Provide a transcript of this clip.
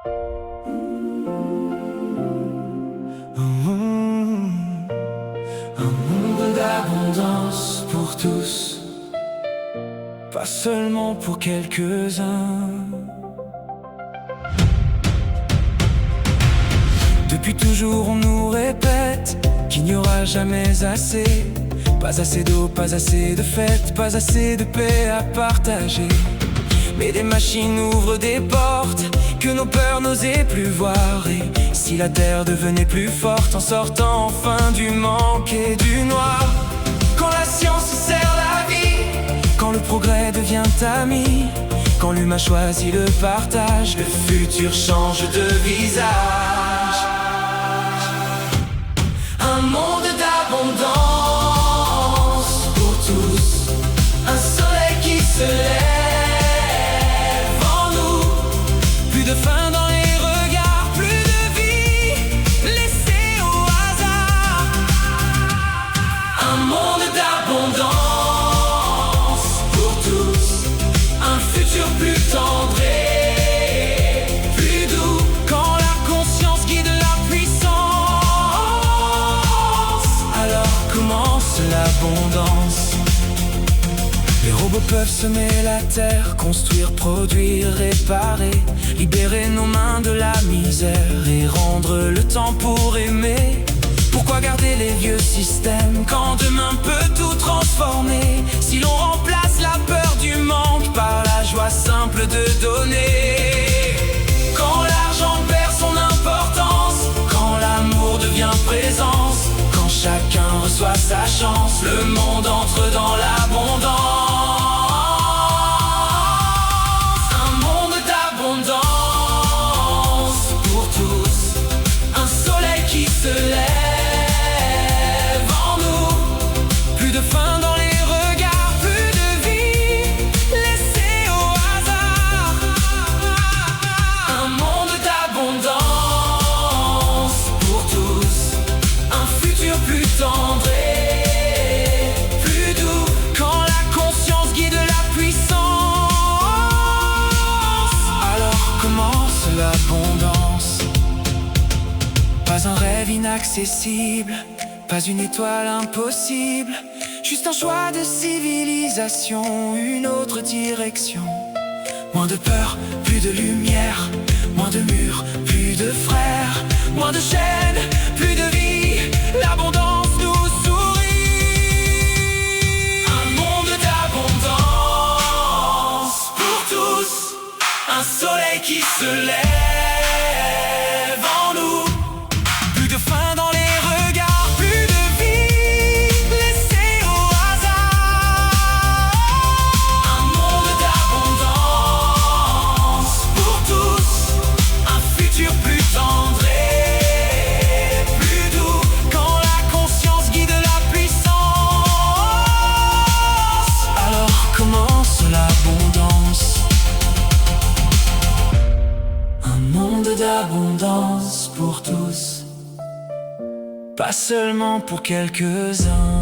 Un monde d'abondance pour tous, pas seulement pour quelques-uns. Depuis toujours on nous répète qu'il n'y aura jamais assez. Pas assez d'eau, pas assez de fêtes, pas assez de paix à partager. Mais des machines ouvrent des portes que nos peurs n'osaient plus voir. Et si la terre devenait plus forte en sortant enfin du manque et du noir? Quand la science sert la vie, quand le progrès devient ami, quand l'humain choisit le partage, le futur change de visage. Un monde d'abondance pour tous, un soleil qui se lève en nous. Plus de faim dans les regards, plus de vie laissée au hasard. Un monde d'abondance pour tous, un futur plus tendre et plus doux. Quand la conscience guide la puissance, alors commence l'abondance. Les robots peuvent semer la terre, construire, produire, réparer, libérer nos mains de la misère et rendre le temps pour aimer. Pourquoi garder les vieux systèmes quand demain peut tout transformer? Si l'on remplace la peur du manque par la joie simple de donner. Quand l'argent perd son importance, quand l'amour devient présence, quand chacun reçoit sa chance, le monde entre dans l'abondance. Un monde d'abondance pour tous, un soleil qui se lève en nous. Plus de faim dans les regards, plus de vie laissée au hasard. Un monde d'abondance pour tous, un futur plus tendre et plus doux. Quand la conscience guide la puissance, alors commence l'abondance. Pas un rêve inaccessible, pas une étoile impossible, juste un choix de civilisation, une autre direction. Moins de peur, plus de lumière, moins de murs, plus de frères, moins de chaînes, plus de vie, l'abondance nous sourit. Un monde d'abondance pour tous, un soleil qui se lève en nous. Plus de faim dans les regards, plus de vie laissée au hasard. Un monde d'abondance pour tous, un futur plus tendre et plus doux. Quand la conscience guide la puissance, alors commence l'abondance. Un monde d'abondance pour tous, pas seulement pour quelques-uns.